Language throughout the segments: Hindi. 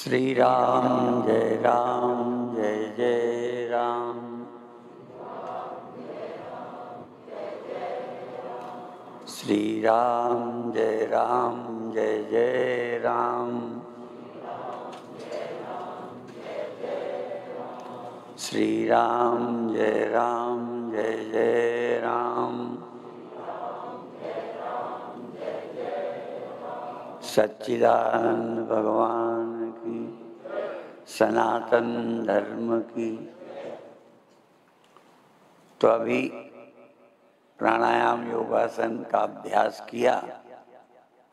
श्री राम जय जय राम। श्री राम जय जय राम। श्री राम जय जय राम। सच्चिदानंद भगवान की, सनातन धर्म की। तो अभी प्राणायाम योगासन का अभ्यास किया।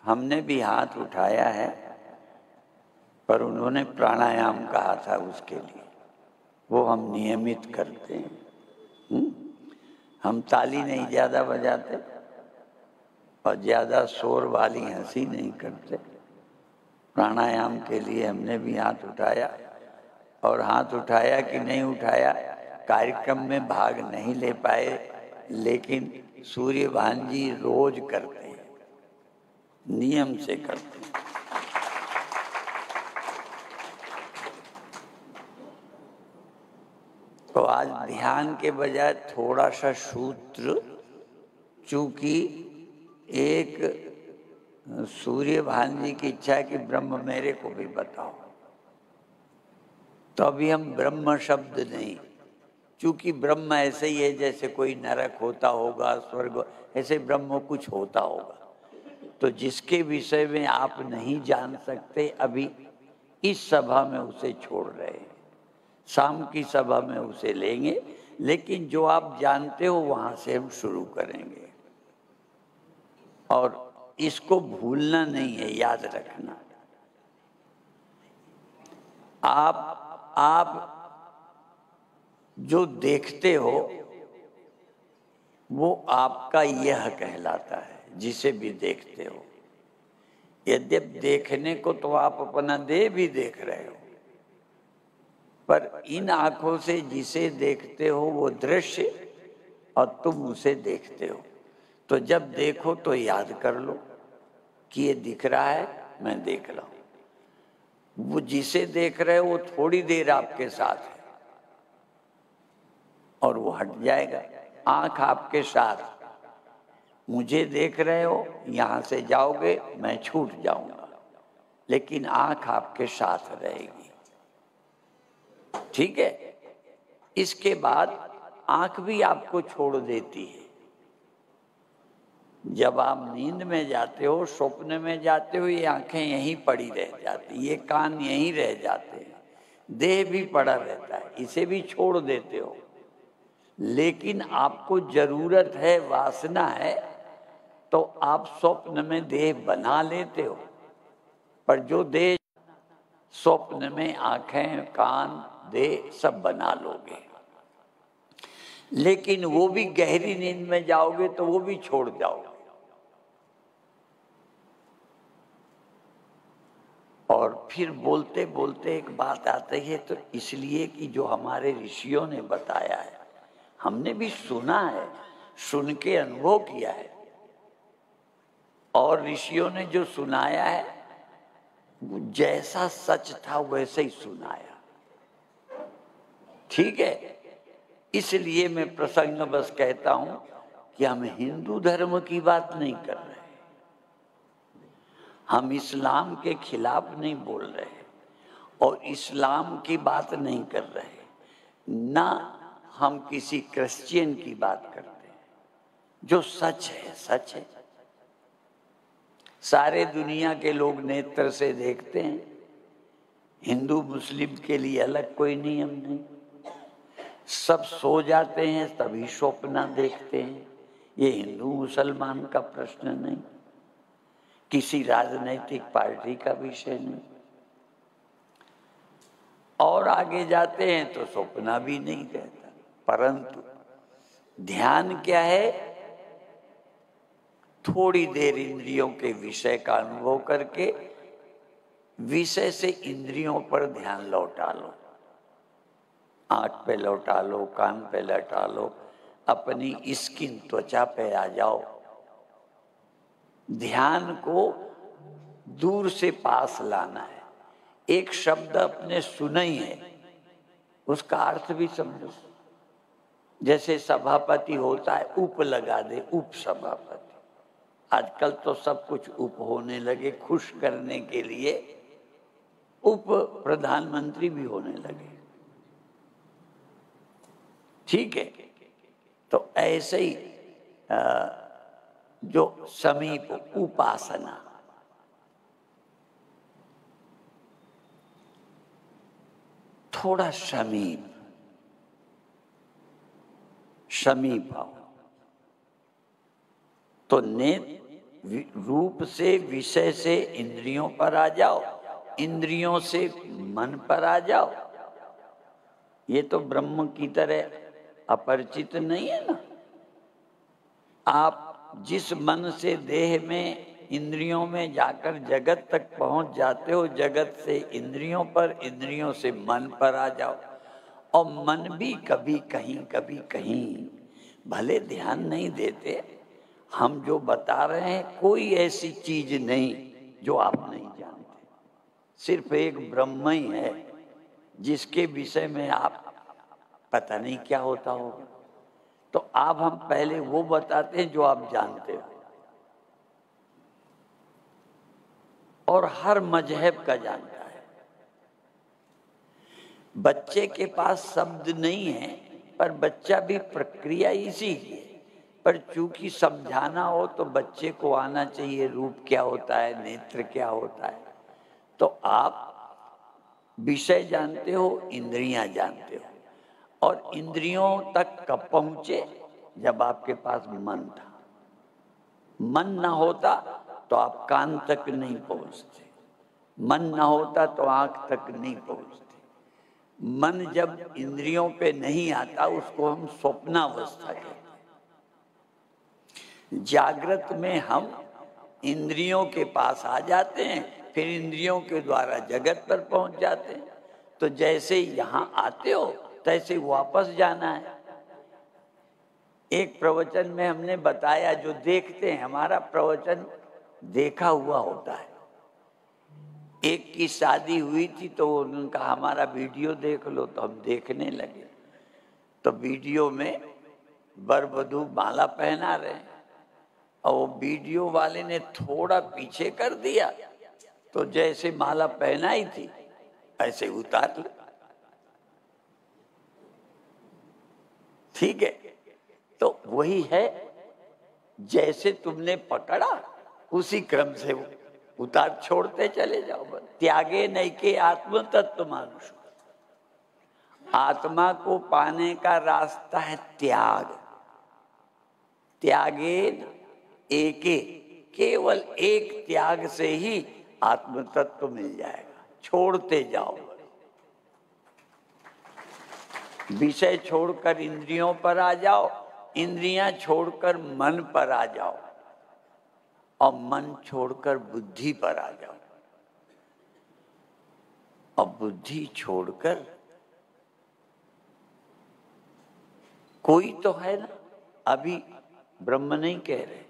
हमने भी हाथ उठाया है, पर उन्होंने प्राणायाम कहा था, उसके लिए वो हम नियमित करते हैं। हम ताली नहीं ज़्यादा बजाते और ज़्यादा शोर वाली हंसी नहीं करते। प्राणायाम के लिए हमने भी हाथ उठाया, और हाथ उठाया कि नहीं उठाया कार्यक्रम में भाग नहीं ले पाए, लेकिन सूर्यभान जी रोज करते हैं, नियम से करते हैं। तो आज ध्यान के बजाय थोड़ा सा सूत्र, चूंकि एक सूर्यभान जी की इच्छा है कि ब्रह्म मेरे को भी बताओ, तो अभी हम ब्रह्म शब्द नहीं, चूंकि ब्रह्म ऐसे ही है जैसे कोई नरक होता होगा, स्वर्ग, ऐसे ब्रह्म कुछ होता होगा। तो जिसके विषय में आप नहीं जान सकते, अभी इस सभा में उसे छोड़ रहे हैं। शाम की सभा में उसे लेंगे, लेकिन जो आप जानते हो वहां से हम शुरू करेंगे। और इसको भूलना नहीं है, याद रखना। आप जो देखते हो वो आपका यह कहलाता है, जिसे भी देखते हो। यद्यपि देखने को तो आप अपना देह भी देख रहे हो, पर इन आंखों से जिसे देखते हो वो दृश्य, और तुम उसे देखते हो। तो जब देखो तो याद कर लो कि ये दिख रहा है, मैं देख रहा हूं। वो जिसे देख रहे हो वो थोड़ी देर आपके साथ है और वो हट जाएगा। आंख आपके साथ, मुझे देख रहे हो, यहां से जाओगे मैं छूट जाऊंगा, लेकिन आंख आपके साथ रहेगी। ठीक है। इसके बाद आंख भी आपको छोड़ देती है। जब आप नींद में जाते हो, स्वप्न में जाते हो, ये आंखें यहीं पड़ी रह जाती, ये कान यहीं रह जाते हैं, देह भी पड़ा रहता है, इसे भी छोड़ देते हो। लेकिन आपको जरूरत है, वासना है, तो आप स्वप्न में देह बना लेते हो। पर जो देह स्वप्न में आंखें, कान, देह सब बना लोगे, लेकिन वो भी गहरी नींद में जाओगे तो वो भी छोड़ जाओगे। और फिर बोलते बोलते एक बात आती है, तो इसलिए कि जो हमारे ऋषियों ने बताया है, हमने भी सुना है, सुन के अनुभव किया है, और ऋषियों ने जो सुनाया है वो जैसा सच था वैसे ही सुनाया। ठीक है। इसलिए मैं प्रसंग बस कहता हूं कि हम हिंदू धर्म की बात नहीं कर रहे, हम इस्लाम के खिलाफ नहीं बोल रहे, और इस्लाम की बात नहीं कर रहे, ना हम किसी क्रिश्चियन की बात करते हैं। जो सच है सच है। सारे दुनिया के लोग नेत्र से देखते हैं, हिंदू मुस्लिम के लिए अलग कोई नियम नहीं। सब सो जाते हैं तभी स्वप्न देखते हैं। ये हिंदू मुसलमान का प्रश्न नहीं, किसी राजनीतिक पार्टी का विषय नहीं। और आगे जाते हैं तो स्वप्न भी नहीं रहता। परंतु ध्यान क्या है? थोड़ी देर इंद्रियों के विषय का अनुभव करके विषय से इंद्रियों पर ध्यान लौटा लो। आंख पे लौटा लो, कान पे लौटा लो, अपनी स्किन, त्वचा पे आ जाओ। ध्यान को दूर से पास लाना है। एक शब्द अपने सुना ही है, उसका अर्थ भी समझो। जैसे सभापति होता है, उप लगा दे, उप सभापति। आजकल तो सब कुछ उप होने लगे, खुश करने के लिए उप प्रधानमंत्री भी होने लगे। ठीक है, तो ऐसे ही जो समीप, उपासना, थोड़ा समीप आओ तो नेत्र रूप से, विषय से इंद्रियों पर आ जाओ, इंद्रियों से मन पर आ जाओ। ये तो ब्रह्म की तरह अपरिचित नहीं है ना। आप जिस मन से देह में, इंद्रियों में जाकर जगत तक पहुंच जाते हो, जगत से इंद्रियों पर, इंद्रियों से मन पर आ जाओ। और मन भी कभी कहीं भले ध्यान नहीं देते। हम जो बता रहे हैं, कोई ऐसी चीज नहीं जो आप नहीं जानते। सिर्फ एक ब्रह्म ही है जिसके विषय में आप पता नहीं क्या होता होगा। तो आप, हम पहले वो बताते हैं जो आप जानते हो। और हर मजहब का जानता है। बच्चे के पास शब्द नहीं है, पर बच्चा भी प्रक्रिया इसी की है। पर चूंकि समझाना हो तो बच्चे को आना चाहिए रूप क्या होता है, नेत्र क्या होता है। तो आप विषय जानते हो, इंद्रियां जानते हो। और इंद्रियों तक कब पहुंचे? जब आपके पास मन था। मन ना होता तो आप कान तक नहीं पहुंचते, मन ना होता तो आंख तक नहीं पहुंचते। मन जब इंद्रियों पे नहीं आता, उसको हम स्वप्नावस्था कहते हैं। जागृत में हम इंद्रियों के पास आ जाते हैं, फिर इंद्रियों के द्वारा जगत पर पहुंच जाते हैं। तो जैसे यहाँ आते हो तैसे वापस जाना है। एक प्रवचन में हमने बताया, जो देखते हैं, हमारा प्रवचन देखा हुआ होता है। एक की शादी हुई थी तो उन्होंने कहा हमारा वीडियो देख लो, तो हम देखने लगे। तो वीडियो में वर वधू माला पहना रहे हैं, और वो वीडियो वाले ने थोड़ा पीछे कर दिया, तो जैसे माला पहनाई थी ऐसे उतार ली। ठीक है, तो वही है, जैसे तुमने पकड़ा उसी क्रम से उतार छोड़ते चले जाओ। त्यागे नैके आत्म तत्व मानुष। आत्मा को पाने का रास्ता है त्याग। त्यागे एके, केवल एक त्याग से ही आत्म तत्व मिल जाएगा। छोड़ते जाओ, विषय छोड़कर इंद्रियों पर आ जाओ, इंद्रियां छोड़कर मन पर आ जाओ, और मन छोड़कर बुद्धि पर आ जाओ, और बुद्धि छोड़कर कोई तो है ना। अभी ब्रह्म नहीं कह रहे,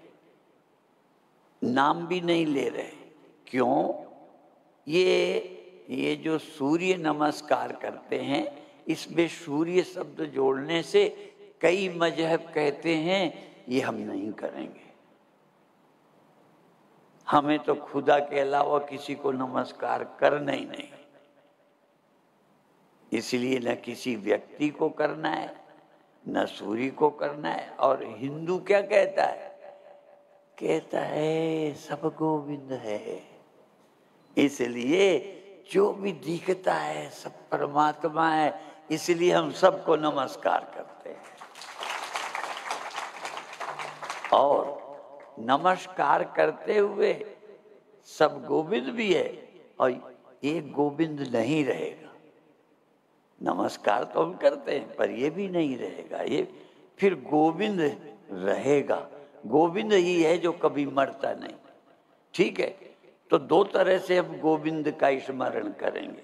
नाम भी नहीं ले रहे। क्यों? ये जो सूर्य नमस्कार करते हैं, इसमें सूर्य शब्द जोड़ने से कई मजहब कहते हैं ये हम नहीं करेंगे। हमें तो खुदा के अलावा किसी को नमस्कार करना ही नहीं। इसलिए न किसी व्यक्ति को करना है, न सूर्य को करना है। और हिंदू क्या कहता है? कहता है सब गोविंद है। इसलिए जो भी दिखता है सब परमात्मा है, इसलिए हम सबको नमस्कार करते हैं। और नमस्कार करते हुए सब गोविंद भी है, और एक गोविंद नहीं रहेगा। नमस्कार तो हम करते हैं, पर ये भी नहीं रहेगा, ये फिर गोविंद रहेगा। गोविंद ही है जो कभी मरता नहीं। ठीक है, तो दो तरह से हम गोविंद का स्मरण करेंगे।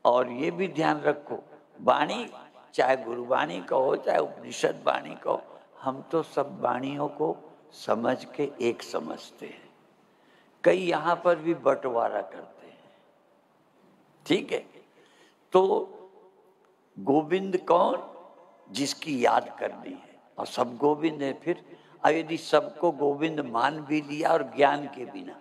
और ये भी ध्यान रखो, वाणी चाहे गुरुवाणी कहो चाहे उपनिषद वाणी कहो, हम तो सब वाणियों को समझ के एक समझते हैं। कई यहाँ पर भी बंटवारा करते हैं। ठीक है। तो गोविंद कौन? जिसकी याद करनी है, और सब गोविंद है। फिर यदि सबको गोविंद मान भी लिया और ज्ञान के बिना,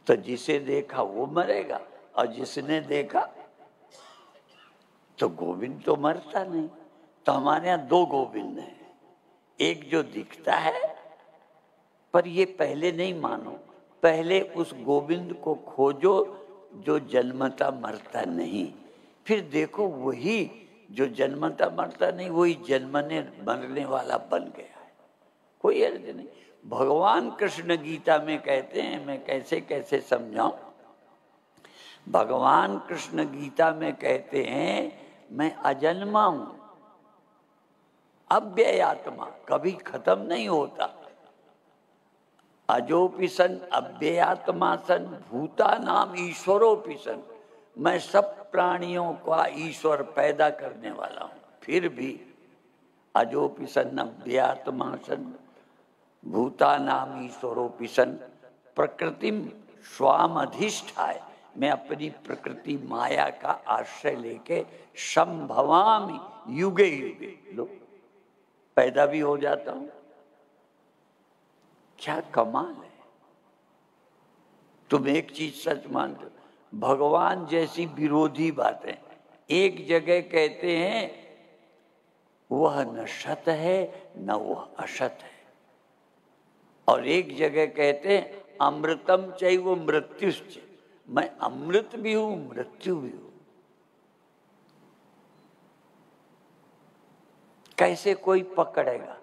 तो जिसे देखा वो मरेगा, और जिसने देखा तो गोविंद तो मरता नहीं। तो हमारे यहाँ दो गोविंद हैं, एक जो दिखता है, पर ये पहले नहीं मानो, पहले उस गोविंद को खोजो जो जन्मता मरता नहीं। फिर देखो वही जो जन्मता मरता नहीं, वही जन्मने मरने वाला बन गया है। कोई अर्थ नहीं। भगवान कृष्ण गीता में कहते हैं, मैं कैसे कैसे समझाऊं। भगवान कृष्ण गीता में कहते हैं, मैं अजन्मा हूं, अव्यय आत्मा, कभी खत्म नहीं होता। अजोपि सन अव्ययात्मा सन भूता नाम ईश्वरोपि सन, मैं सब प्राणियों का ईश्वर पैदा करने वाला हूं। फिर भी अजोपि सन अव्ययात्मा सन भूता नाम ईश्वरोपि सन प्रकृतिम स्वाम अधिष्ठाय, मैं अपनी प्रकृति माया का आश्रय लेके संभवामि युगे युगे, लो पैदा भी हो जाता हूं। क्या कमाल है। तुम एक चीज सच मानते हो, भगवान जैसी विरोधी बातें। एक जगह कहते हैं वह न सत है न वह असत है, और एक जगह कहते हैं अमृतम चैव मृत्युश्च, मैं अमृत भी हूं मृत्यु भी हूं। कैसे कोई पकड़ेगा?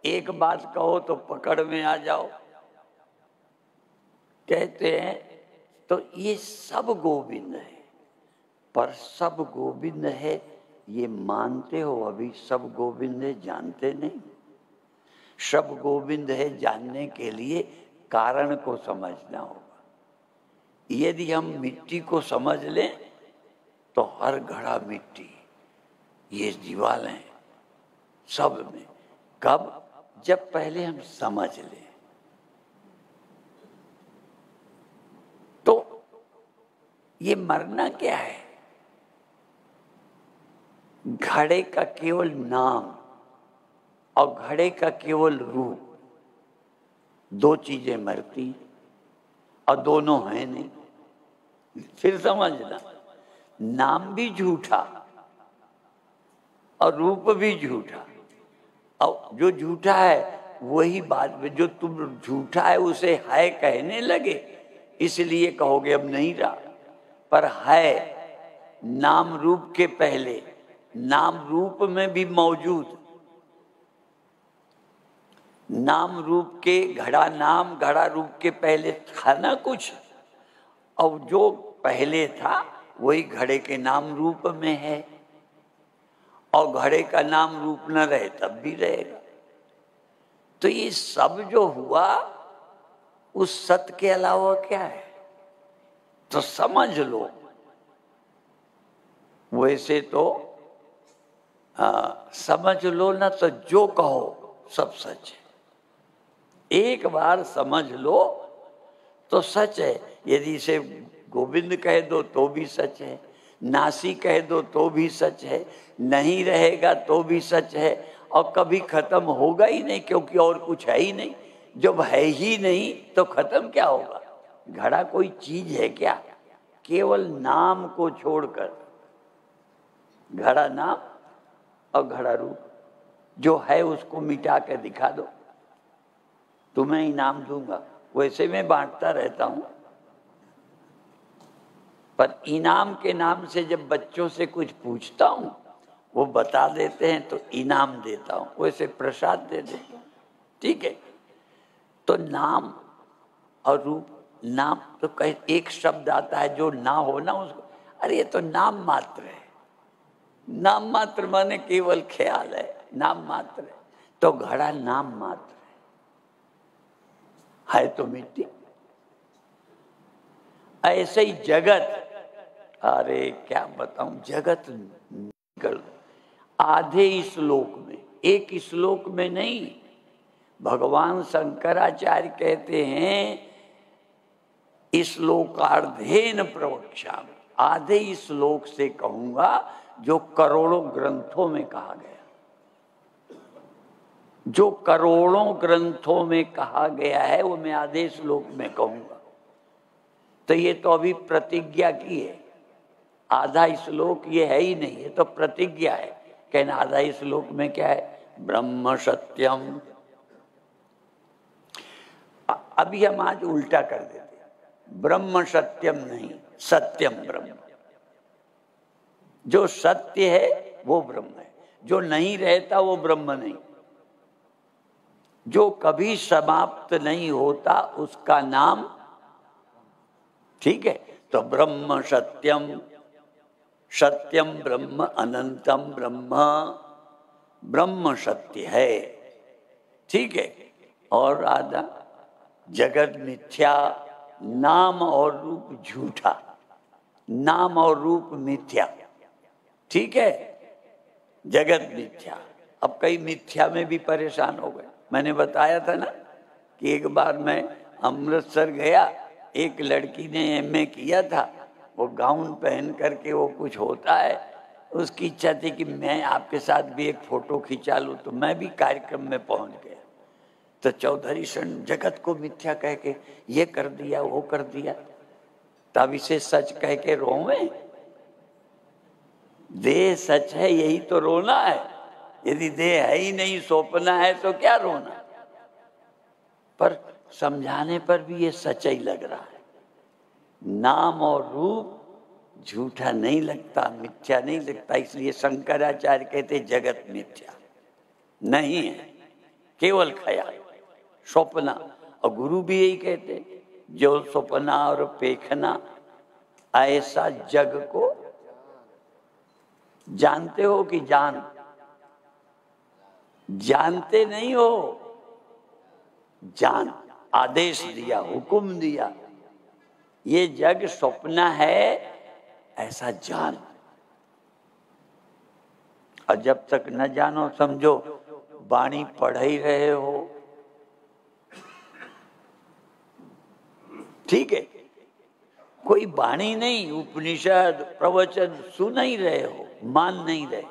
एक बात कहो तो पकड़ में आ जाओ। कहते हैं तो ये सब गोविंद है, पर सब गोविंद है ये मानते हो, अभी सब गोविंद है जानते नहीं। सब गोविंद है जानने के लिए कारण को समझना होगा। यदि हम मिट्टी को समझ लें तो हर घड़ा मिट्टी, ये दीवारें सब में, कब? जब पहले हम समझ लें। तो ये मरना क्या है? घड़े का केवल नाम और घड़े का केवल रूप, दो चीजें मरती और दोनों हैं नहीं। फिर समझना, नाम भी झूठा और रूप भी झूठा, और जो झूठा है वही बात में जो तुम झूठा है उसे है कहने लगे, इसलिए कहोगे अब नहीं रहा। पर है नाम रूप के पहले, नाम रूप में भी मौजूद। नाम रूप के घड़ा नाम, घड़ा रूप के पहले था ना कुछ, और जो पहले था वही घड़े के नाम रूप में है, और घड़े का नाम रूप न रहे तब भी रहेगा। तो ये सब जो हुआ उस सत्य के अलावा क्या है? तो समझ लो। वैसे तो समझ लो ना, तो जो कहो सब सच है। एक बार समझ लो तो सच है। यदि इसे गोविंद कह दो तो भी सच है, नासी कह दो तो भी सच है, नहीं रहेगा तो भी सच है, और कभी खत्म होगा ही नहीं, क्योंकि और कुछ है ही नहीं। जब है ही नहीं तो खत्म क्या होगा? घड़ा कोई चीज है क्या? केवल नाम को छोड़कर, घड़ा नाम और घड़ा रूप, जो है उसको मिटा के दिखा दो, तुम्हें इनाम दूंगा। वैसे मैं बांटता रहता हूं, पर इनाम के नाम से जब बच्चों से कुछ पूछता हूं वो बता देते हैं तो इनाम देता हूं, वैसे प्रसाद दे देता हूं। ठीक है। तो नाम और रूप, नाम तो कहीं एक शब्द आता है जो ना हो ना उसको, अरे ये तो नाम मात्र है। नाम मात्र माने केवल ख्याल है, नाम मात्र है। तो घड़ा नाम मात्र है तो मिट्टी। ऐसे ही जगत, अरे क्या बताऊं, जगत निकल आधे श्लोक में, एक श्लोक में नहीं। भगवान शंकराचार्य कहते हैं श्लोकार्धेन प्रवक्ष्यामि, आधे इस श्लोक से कहूंगा जो करोड़ों ग्रंथों में कहा गया, जो करोड़ों ग्रंथों में कहा गया है वो मैं आधे श्लोक में कहूंगा। तो ये तो अभी प्रतिज्ञा की है, आधा श्लोक ये है ही नहीं, ये तो प्रतिज्ञा है। कहना आधा श्लोक में क्या है? ब्रह्म सत्यम। अभी हम आज उल्टा कर देते हैं, ब्रह्म सत्यम नहीं, सत्यम ब्रह्म। जो सत्य है वो ब्रह्म है, जो नहीं रहता वो ब्रह्म नहीं, जो कभी समाप्त नहीं होता उसका नाम, ठीक है। तो ब्रह्म सत्यम, सत्यम ब्रह्म, अनंतम ब्रह्म, ब्रह्म सत्य है, ठीक है। और आधा जगत मिथ्या, नाम और रूप झूठा, नाम और रूप मिथ्या, ठीक है। जगत मिथ्या। अब कई मिथ्या में भी परेशान हो गए। मैंने बताया था ना कि एक बार मैं अमृतसर गया, एक लड़की ने एमए किया था, वो गाउन पहन करके वो कुछ होता है, उसकी इच्छा थी कि मैं आपके साथ भी एक फोटो खिंचा लूं, तो मैं भी कार्यक्रम में पहुंच गया। तो चौधरी सन जगत को मिथ्या कह के ये कर दिया वो कर दिया, तब इसे सच कह के रोवे? देह सच है यही तो रोना है, यदि देह है ही नहीं, सौंपना है तो क्या रोना। पर समझाने पर भी ये सच ही लग रहा है। नाम और रूप झूठा नहीं लगता, मिथ्या नहीं लगता, इसलिए शंकराचार्य कहते जगत मिथ्या नहीं है, केवल ख्याल, स्वप्ना। और गुरु भी यही कहते, जो स्वप्ना और पेखना ऐसा जग को जानते हो कि जानते नहीं हो, जान, आदेश दिया, हुक्म दिया, ये जग स्वप्न है ऐसा जान। और जब तक न जानो समझो वाणी पढ़ ही रहे हो, ठीक है। कोई वाणी नहीं, उपनिषद प्रवचन सुन ही रहे हो, मान नहीं रहे।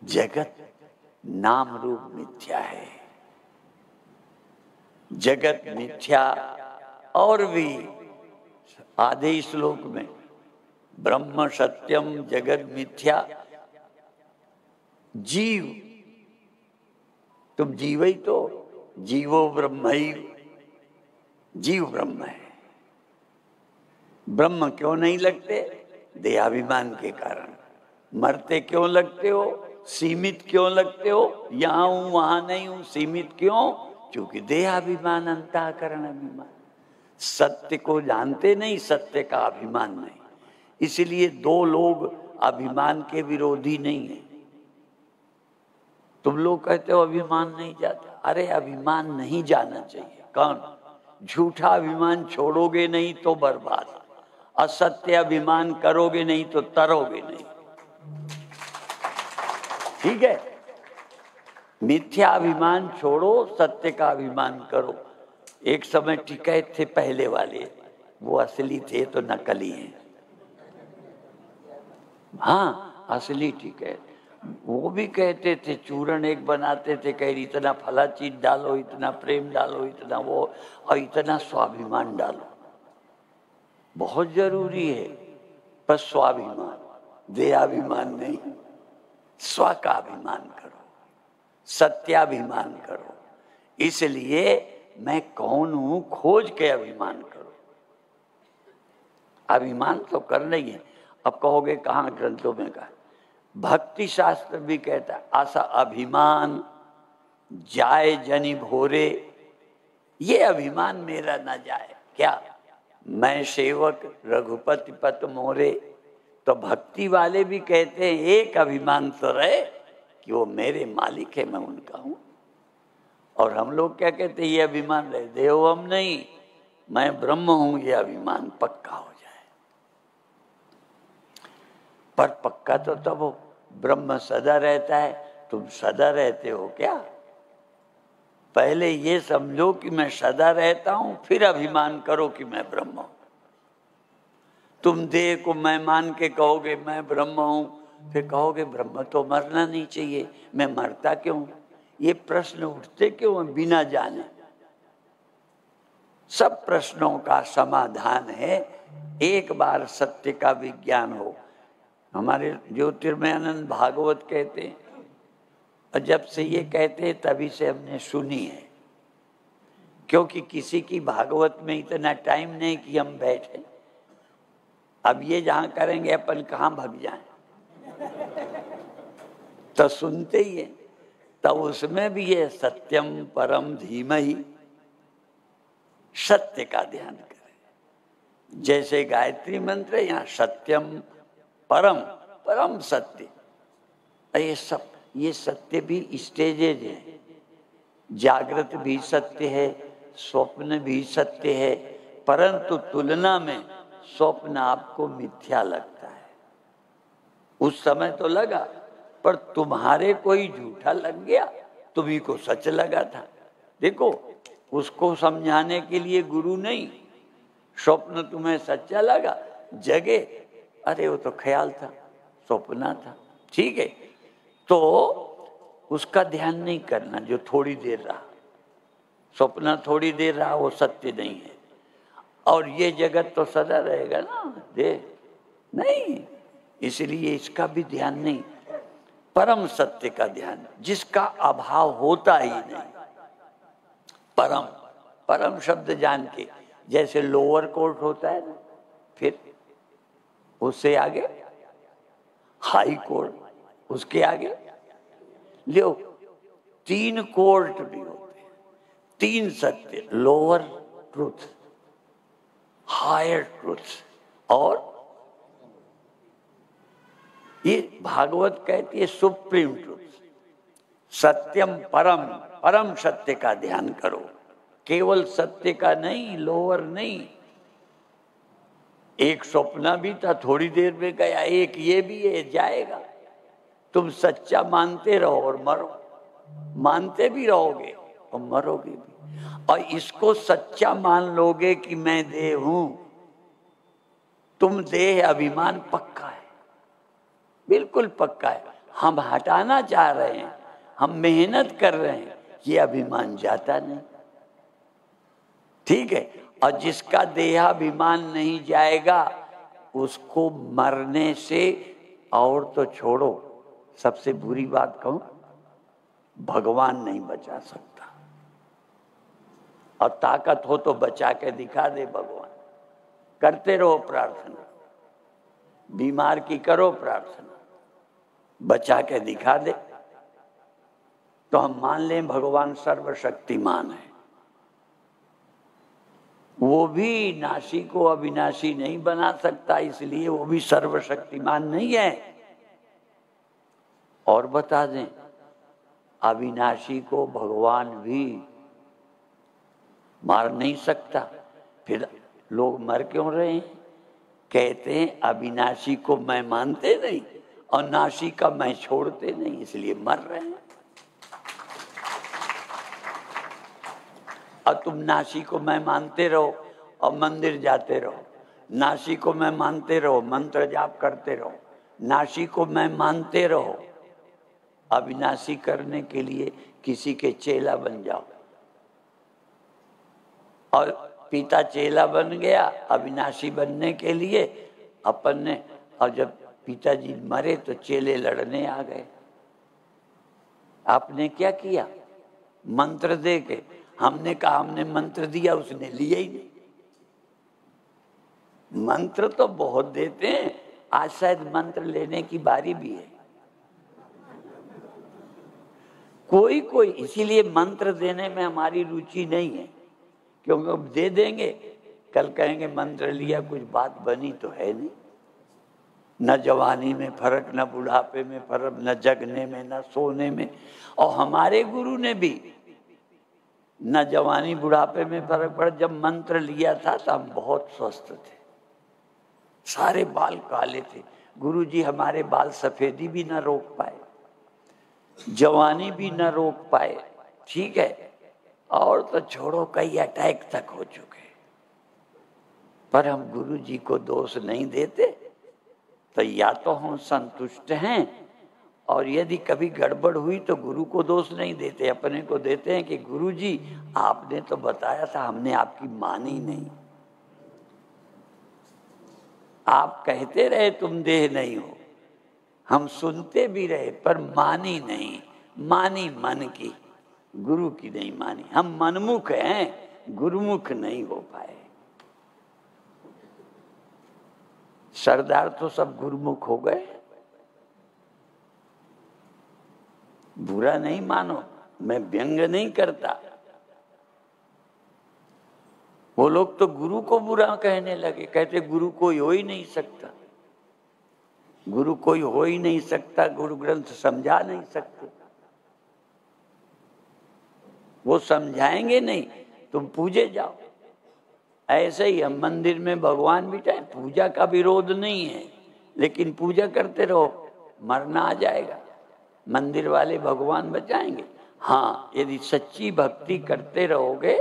जगत नाम रूप मिथ्या है, जगत मिथ्या। और भी आधे श्लोक में ब्रह्म सत्यम जगत मिथ्या, जीव, तुम जीव ही तो, जीवो ब्रह्म ही, जीव ब्रह्म है। ब्रह्म क्यों नहीं लगते? देहाभिमान के कारण। मरते क्यों लगते हो? सीमित क्यों लगते हो? यहां हूं वहां नहीं हूं, सीमित क्यों? क्योंकि देहाभिमान, अंतःकरण अभिमान। सत्य को जानते नहीं, सत्य का अभिमान नहीं। इसलिए दो लोग अभिमान के विरोधी नहीं है। तुम लोग कहते हो अभिमान नहीं जाता, अरे अभिमान नहीं जाना चाहिए। कौन? झूठा अभिमान छोड़ोगे नहीं तो बर्बाद, असत्य अभिमान करोगे नहीं तो तरोगे नहीं, ठीक है। मिथ्या अभिमान छोड़ो, सत्य का अभिमान करो। एक समय टिकैत थे पहले वाले, वो असली थे तो नकली हैं। हाँ, असली टिकैत। वो भी कहते थे, चूरण एक बनाते थे, कह रही इतना फला चीज डालो, इतना प्रेम डालो, इतना वो, और इतना स्वाभिमान डालो। बहुत जरूरी है, पर स्वाभिमान, देहाभिमान नहीं। स्व का अभिमान करो, सत्याभिमान करो। इसलिए मैं कौन हूं खोज के अभिमान करो। अभिमान तो करना ही है। अब कहोगे कहाँ ग्रंथों में कहा? भक्ति शास्त्र भी कहता है, आशा अभिमान जाए जनि भोरे, ये अभिमान मेरा न जाए। क्या? मैं सेवक रघुपति पत मोरे। तो भक्ति वाले भी कहते हैं एक अभिमान तो रहे कि वो मेरे मालिक है, मैं उनका हूं। और हम लोग क्या कहते हैं? ये अभिमान रहे, देव हम नहीं, मैं ब्रह्म हूं, ये अभिमान पक्का हो जाए। पर पक्का तो तब हो, ब्रह्म सदा रहता है, तुम सदा रहते हो क्या? पहले ये समझो कि मैं सदा रहता हूं, फिर अभिमान करो कि मैं ब्रह्म हूं। तुम देह को मैं मान के कहोगे मैं ब्रह्म हूं, फिर कहोगे ब्रह्म तो मरना नहीं चाहिए, मैं मरता क्यों? ये प्रश्न उठते क्यों बिना जाने? सब प्रश्नों का समाधान है एक बार सत्य का विज्ञान हो। हमारे ज्योतिर्मयानंद भागवत कहते हैं, और जब से ये कहते हैं तभी से हमने सुनी है, क्योंकि किसी की भागवत में इतना टाइम नहीं कि हम बैठे। अब ये जहां करेंगे अपन कहां भाग जाएं, तो सुनते ही है। तो उसमें भी ये सत्यम परम धीमहि, सत्य का ध्यान करें। जैसे गायत्री मंत्र है, यहाँ सत्यम परम, परम सत्य। ये सत्य भी स्टेजेज है। जागृत भी सत्य है, स्वप्न भी सत्य है, परंतु तुलना में स्वप्न आपको मिथ्या लगता है। उस समय तो लगा, पर तुम्हारे कोई झूठा लग गया, तुम्ही को सच लगा था। देखो, उसको समझाने के लिए गुरु नहीं। स्वप्न तुम्हें सच्चा लगा, जगे, अरे वो तो ख्याल था, स्वप्न था, ठीक है। तो उसका ध्यान नहीं करना जो थोड़ी देर रहा। स्वप्न थोड़ी देर रहा, वो सत्य नहीं है। और ये जगत तो सदा रहेगा ना, दे नहीं, इसलिए इसका भी ध्यान नहीं। परम सत्य का ध्यान, जिसका अभाव होता ही नहीं। परम, परम शब्द जान के, जैसे लोअर कोर्ट होता है ना, फिर उससे आगे हाई कोर्ट, उसके आगे लो 3 कोर्ट भी होते हैं, 3 सत्य, लोअर ट्रूथ, हायर ट्रूथ, और ये भागवत कहती है सुप्रीम ट्रूथ। सत्यम परम, परम सत्य का ध्यान करो, केवल सत्य का नहीं, लोअर नहीं। एक स्वप्न भी था, थोड़ी देर में गया, एक ये भी है, जाएगा। तुम सच्चा मानते रहो और मरो, मानते भी रहोगे और मरोगे भी। और इसको सच्चा मान लोगे कि मैं देह हूं, तुम देह अभिमान पक्का है, बिल्कुल पक्का है। हम हटाना चाह रहे हैं, हम मेहनत कर रहे हैं, ये अभिमान जाता नहीं, ठीक है। और जिसका देहाभिमान नहीं जाएगा, उसको मरने से, और तो छोड़ो, सबसे बुरी बात कहूं, भगवान नहीं बचा सकता। और ताकत हो तो बचा के दिखा दे भगवान। करते रहो प्रार्थना, बीमार की करो प्रार्थना, बचा के दिखा दे तो हम मान लें भगवान सर्वशक्तिमान है। वो भी नाशी को अविनाशी नहीं बना सकता, इसलिए वो भी सर्वशक्तिमान नहीं है। और बता दें, अविनाशी को भगवान भी मार नहीं सकता, फिर लोग मर क्यों रहे हैं? कहते हैं अविनाशी को मैं मानते नहीं और नाशी का मैं छोड़ते नहीं, इसलिए मर रहे हैं। और तुम नाशी को मैं मानते रहो और मंदिर जाते रहो, नाशी को मैं मानते रहो, मंत्र जाप करते रहो, नाशी को मैं मानते रहो। अविनाशी करने के लिए किसी के चेला बन जाओ, और पिता चेला बन गया अविनाशी बनने के लिए अपन ने, और जब पिताजी मरे तो चेले लड़ने आ गए। आपने क्या किया? मंत्र दे के। हमने कहा हमने मंत्र दिया, उसने लिया ही नहीं। मंत्र तो बहुत देते हैं, आज शायद मंत्र लेने की बारी भी है कोई कोई, इसीलिए मंत्र देने में हमारी रुचि नहीं है, क्योंकि अब दे देंगे, कल कहेंगे मंत्र लिया, कुछ बात बनी तो है नहीं। न जवानी में फर्क, न बुढ़ापे में फर्क, न जगने में, न सोने में। और हमारे गुरु ने भी न जवानी बुढ़ापे में फर्क पड़ा। जब मंत्र लिया था तो हम बहुत स्वस्थ थे, सारे बाल काले थे। गुरुजी हमारे बाल सफेदी भी न रोक पाए, जवानी भी न रोक पाए, ठीक है, और तो छोड़ो कई अटैक तक हो चुके, पर हम गुरु जी को दोष नहीं देते। तो या तो हम संतुष्ट हैं, और यदि कभी गड़बड़ हुई तो गुरु को दोष नहीं देते, अपने को देते हैं कि गुरु जी आपने तो बताया था, हमने आपकी मानी नहीं। आप कहते रहे तुम देह नहीं हो, हम सुनते भी रहे पर मानी नहीं, मानी मन की, गुरु की नहीं मानी। हम मनमुख हैं, गुरुमुख नहीं हो पाए। सरदार तो सब गुरुमुख हो गए। बुरा नहीं मानो, मैं व्यंग नहीं करता। वो लोग तो गुरु को बुरा कहने लगे, कहते गुरु कोई हो ही नहीं सकता, गुरु कोई हो ही नहीं सकता, गुरु ग्रंथ समझा नहीं सकते। वो समझाएंगे नहीं, तुम पूजे जाओ। ऐसे ही हम मंदिर में भगवान बिठाए, पूजा का विरोध नहीं है, लेकिन पूजा करते रहो, मरना आ जाएगा, मंदिर वाले भगवान बचाएंगे। हाँ, यदि सच्ची भक्ति करते रहोगे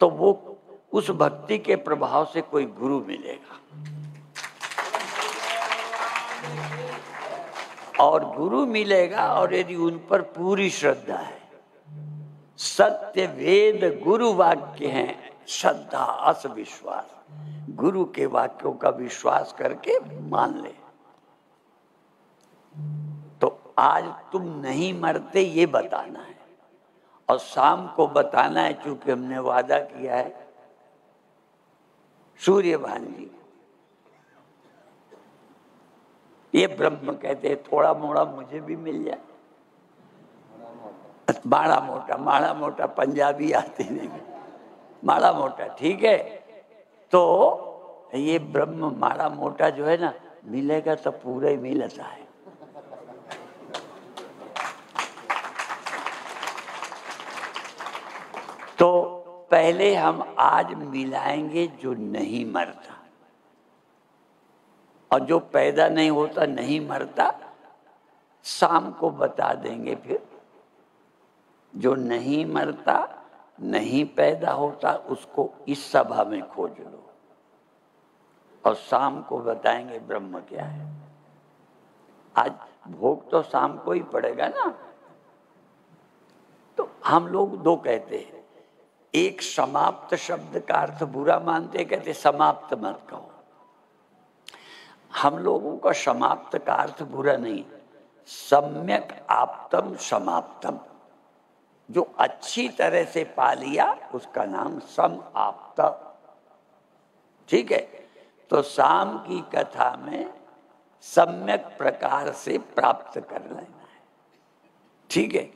तो वो उस भक्ति के प्रभाव से कोई गुरु मिलेगा, और गुरु मिलेगा, और यदि उन पर पूरी श्रद्धा है। सत्य वेद गुरु वाक्य हैं, श्रद्धा अस विश्वास। गुरु के वाक्यों का विश्वास करके मान ले। तो आज तुम नहीं मरते ये बताना है, और शाम को बताना है, चूंकि हमने वादा किया है सूर्यभान जी। ये ब्रह्म कहते हैं, थोड़ा मोड़ा मुझे भी मिल जाए। माड़ा मोटा पंजाबी आती नहीं, माड़ा मोटा ठीक है। तो ये ब्रह्म माड़ा मोटा जो है ना, मिलेगा तो पूरा ही मिलता है। तो पहले हम आज मिलाएंगे जो नहीं मरता, और जो पैदा नहीं होता नहीं मरता शाम को बता देंगे। फिर जो नहीं मरता नहीं पैदा होता उसको इस सभा में खोज लो, और शाम को बताएंगे ब्रह्म क्या है। आज भोग तो शाम को ही पड़ेगा ना। तो हम लोग दो कहते हैं, एक समाप्त शब्द का अर्थ बुरा मानते, कहते समाप्त मत कहो। हम लोगों का समाप्त का अर्थ बुरा नहीं, सम्यक आप्तम समाप्तम, जो अच्छी तरह से पा लिया उसका नाम सम आप्त। ठीक है, तो शाम की कथा में सम्यक प्रकार से प्राप्त कर लेना है। ठीक है,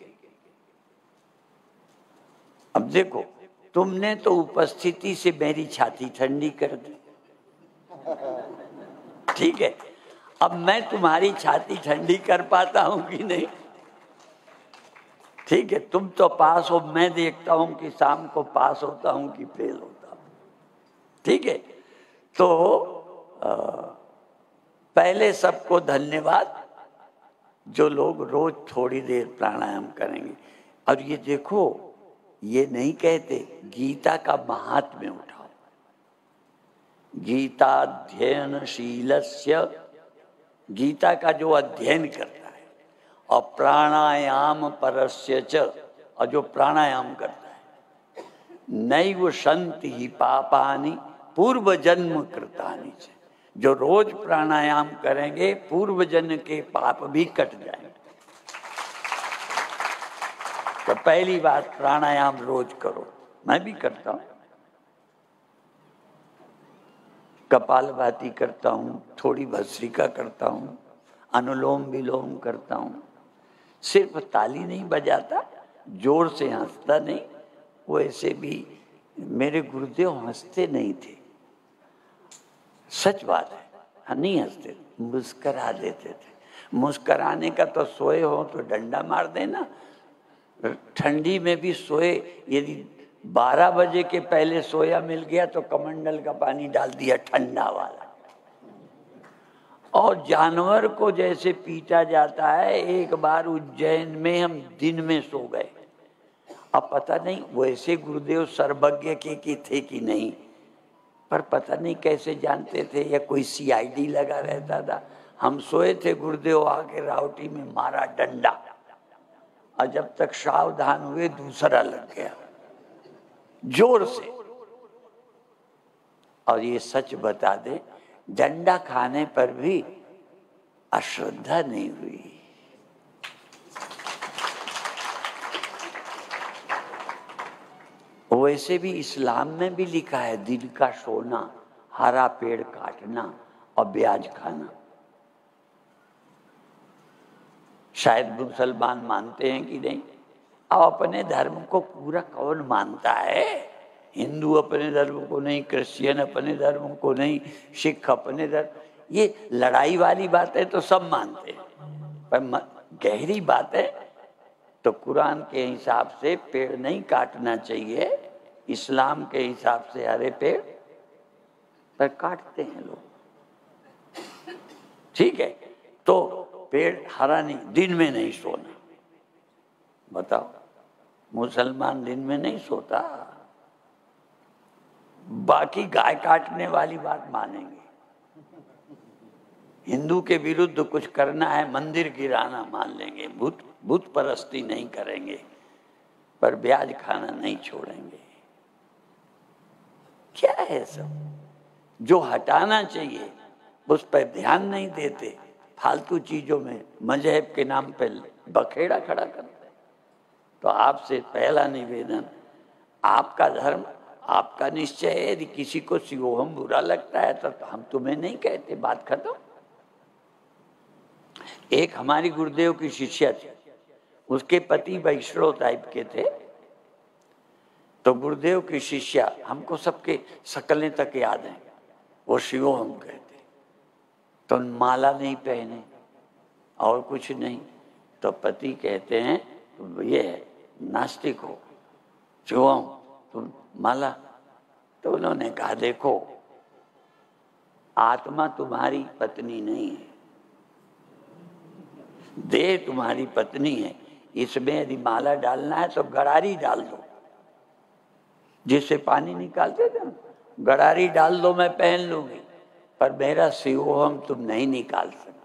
अब देखो, तुमने तो उपस्थिति से मेरी छाती ठंडी कर दी। ठीक है, अब मैं तुम्हारी छाती ठंडी कर पाता हूं कि नहीं? ठीक है, तुम तो पास हो, मैं देखता हूं कि शाम को पास होता हूं कि फेल होता हूं। ठीक है, तो पहले सबको धन्यवाद जो लोग रोज थोड़ी देर प्राणायाम करेंगे। और ये देखो, ये नहीं कहते गीता का महात्म्य उठाओ। गीताध्ययनशीलस्य, गीता का जो अध्ययन करता है, और प्राणायाम परस्य च, और जो प्राणायाम करता है, नैव सन्ति ही पापानि पूर्व जन्म कृतानि च, जो रोज प्राणायाम करेंगे पूर्व जन्म के पाप भी कट जाएंगे। तो पहली बात, प्राणायाम रोज करो। मैं भी करता हूं, कपालभाति करता हूँ, थोड़ी भस्त्रिका करता हूँ, अनुलोम विलोम करता हूँ। सिर्फ ताली नहीं बजाता, जोर से हंसता नहीं। वो ऐसे भी मेरे गुरुदेव हंसते नहीं थे, सच बात है, नहीं हंसते, मुस्करा देते थे। मुस्कराने का तो सोए हो तो डंडा मार देना। ठंडी में भी सोए, यदि 12 बजे के पहले सोया मिल गया तो कमंडल का पानी डाल दिया ठंडा वाला। और जानवर को जैसे पीटा जाता है, एक बार उज्जैन में हम दिन में सो गए, अब पता नहीं वैसे गुरुदेव सर्वज्ञ के थे कि नहीं, पर पता नहीं कैसे जानते थे, या कोई सीआईडी लगा रहता था। हम सोए थे, गुरुदेव आके रावटी में मारा डंडा, और जब तक सावधान हुए दूसरा लग गया जोर से। और ये सच बता दे, डंडा खाने पर भी अश्रद्धा नहीं हुई। वैसे भी इस्लाम में भी लिखा है दिन का सोना, हरा पेड़ काटना और ब्याज खाना। शायद मुसलमान मानते हैं कि नहीं। अब अपने धर्म को पूरा कौन मानता है? हिंदू अपने धर्म को नहीं, क्रिश्चियन अपने धर्म को नहीं, सिख अपने धर्म। ये लड़ाई वाली बातें तो सब मानते हैं, पर गहरी बात है तो कुरान के हिसाब से पेड़ नहीं काटना चाहिए, इस्लाम के हिसाब से हरे पेड़ पर काटते हैं लोग। ठीक है, तो पेड़ हरा नहीं, दिन में नहीं सोना। बताओ, मुसलमान दिन में नहीं सोता। बाकी गाय काटने वाली बात मानेंगे। हिंदू के विरुद्ध कुछ करना है, मंदिर गिराना मान लेंगे, भूत परस्ती नहीं करेंगे, पर ब्याज खाना नहीं छोड़ेंगे। क्या है सब? जो हटाना चाहिए उस पर ध्यान नहीं देते, फालतू चीजों में मजहब के नाम पे बखेड़ा खड़ा करते। तो आपसे पहला निवेदन, आपका धर्म आपका निश्चय है। यदि किसी को शिवोहम बुरा लगता है तो हम तुम्हें नहीं कहते, बात खत्म। एक हमारी गुरुदेव की शिष्या थी, उसके पति वैष्णव टाइप के थे। तो गुरुदेव की शिष्या, हमको सबके शकलें तक याद हैं, वो शिवोहम कहते। तो माला नहीं पहने और कुछ नहीं, तो पति कहते हैं ये नास्तिक हो, शिवोहम तुम माला। तो उन्होंने कहा देखो, आत्मा तुम्हारी पत्नी नहीं है, देह तुम्हारी पत्नी है। इसमें यदि माला डालना है तो गरारी डाल दो, जिससे पानी निकालते थे, गरारी डाल दो, मैं पहन लूंगी, पर मेरा शिवोहम तुम नहीं निकाल सकते।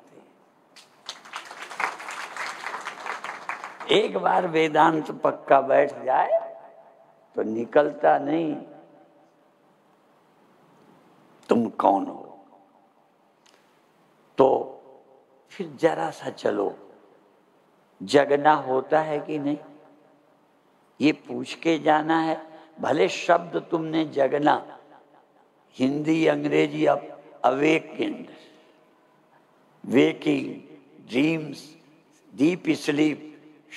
एक बार वेदांत पक्का बैठ जाए तो निकलता नहीं। तुम कौन हो? तो फिर जरा सा चलो, जगना होता है कि नहीं, ये पूछ के जाना है। भले शब्द तुमने जगना, हिंदी अंग्रेजी, awakened, waking, dreams, deep sleep,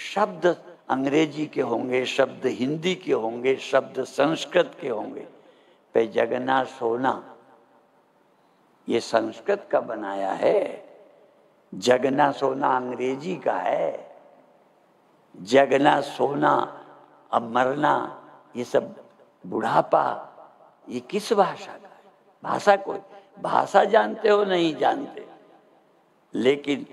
शब्द अंग्रेजी के होंगे, शब्द हिंदी के होंगे, शब्द संस्कृत के होंगे, पे जगना सोना ये संस्कृत का बनाया है। जगना सोना अंग्रेजी का है। जगना सोना, अब मरना, ये सब बुढ़ापा, ये किस भाषा का है? भाषा कोई भाषा जानते हो नहीं जानते, लेकिन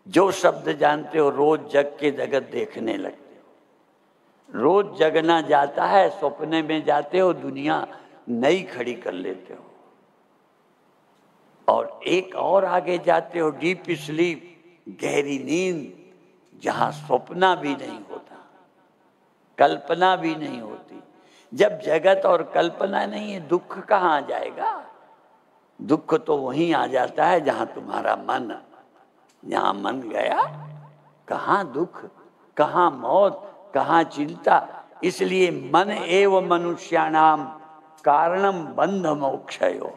जो शब्द जानते हो रोज जग के जगत देखने लगते हो। रोज जगना जाता है, सपने में जाते हो, दुनिया नई खड़ी कर लेते हो। और एक और आगे जाते हो, डीप स्लीप, गहरी नींद, जहां सपना भी नहीं होता, कल्पना भी नहीं होती। जब जगत और कल्पना नहीं है, दुख कहाँ आ जाएगा? दुख तो वहीं आ जाता है जहां तुम्हारा मन, जहां मन गया कहाँ दुख, कहाँ मौत, कहाँ चिंता। इसलिए मन एव मनुष्याणाम कारणम बंध मोक्षयो,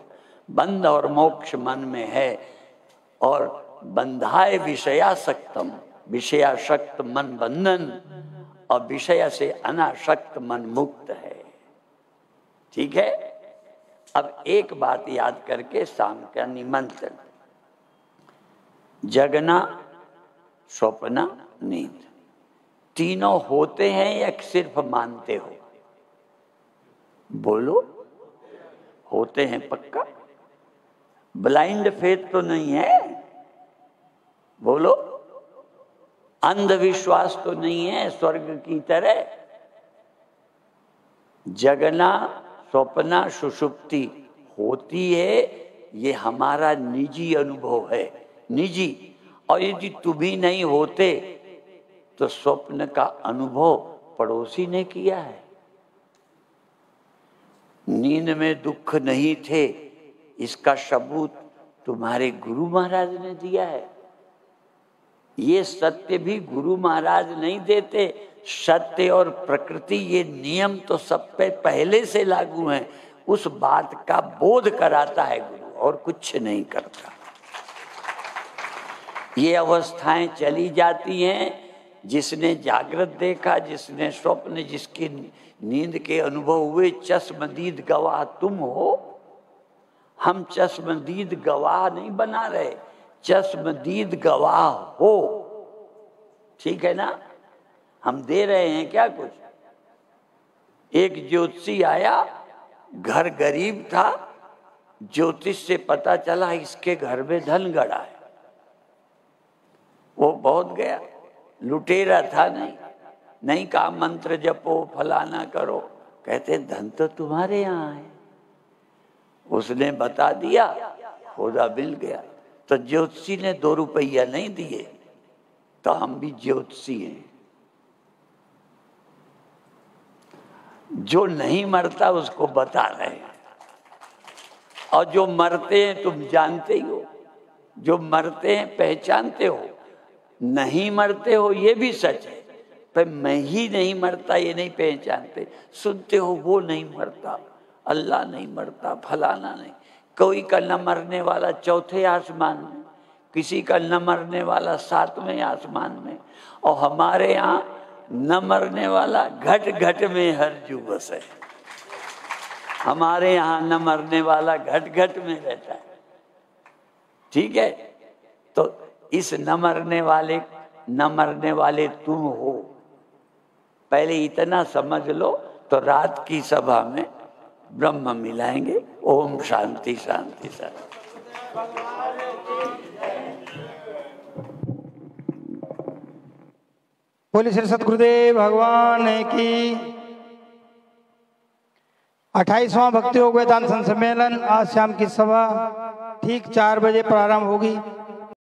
बंध और मोक्ष मन में है। और बंधाए विषयासक्तम, विषयासक्त मन बंधन, और विषय से अनासक्त मन मुक्त है। ठीक है, अब एक बात याद करके शाम का निमंत्रण, जगना, स्वप्न, नींद, तीनों होते हैं या सिर्फ मानते हो? बोलो, होते हैं पक्का? ब्लाइंड फेथ तो नहीं है? बोलो, अंधविश्वास तो नहीं है स्वर्ग की तरह? जगना, स्वप्ना, सुषुप्ति होती है, ये हमारा निजी अनुभव है, निजी। और यदि तुम ही नहीं होते तो स्वप्न का अनुभव पड़ोसी ने किया है। नींद में दुख नहीं थे, इसका सबूत तुम्हारे गुरु महाराज ने दिया है। ये सत्य भी गुरु महाराज नहीं देते। सत्य और प्रकृति ये नियम तो सब पे पहले से लागू हैं, उस बात का बोध कराता है गुरु, और कुछ नहीं करता। ये अवस्थाएं चली जाती हैं। जिसने जागृत देखा, जिसने स्वप्न, जिसकी नींद के अनुभव हुए, चश्मदीद गवाह तुम हो। हम चश्मदीद गवाह नहीं बना रहे, चश्मदीद गवाह हो। ठीक है ना? हम दे रहे हैं क्या कुछ? एक ज्योतिषी आया, घर गरीब था, ज्योतिष से पता चला इसके घर में धन गड़ा है। वो बहुत गया, लुटेरा था नहीं कहा मंत्र जपो, फलाना करो। कहते धन तो तुम्हारे यहाँ है। उसने बता दिया, खुदा मिल गया। तो ज्योतिषी ने 2 रुपया नहीं दिए, तो हम भी ज्योतिषी हैं। जो नहीं मरता उसको बता रहे हैं, और जो मरते हैं तुम जानते ही हो, जो मरते हैं पहचानते हो, नहीं मरते हो ये भी सच है, पर मैं ही नहीं मरता ये नहीं पहचानते। सुनते हो वो नहीं मरता, अल्लाह नहीं मरता, फलाना नहीं। कोई का न मरने वाला 4थे आसमान में, किसी का न मरने वाला 7वें आसमान में, और हमारे यहाँ न मरने वाला घट घट में हर जुबस है। हमारे यहाँ न मरने वाला घट घट में रहता है। ठीक है? तो इस न मरने वाले तुम हो, पहले इतना समझ लो, तो रात की सभा में ब्रह्म मिलाएंगे। ओम शांति शांति शांति। बोले श्री सतगुरुदेव भगवान की। 28वां भक्ति योग वेदांत सम्मेलन आज शाम की सभा ठीक 4 बजे प्रारंभ होगी।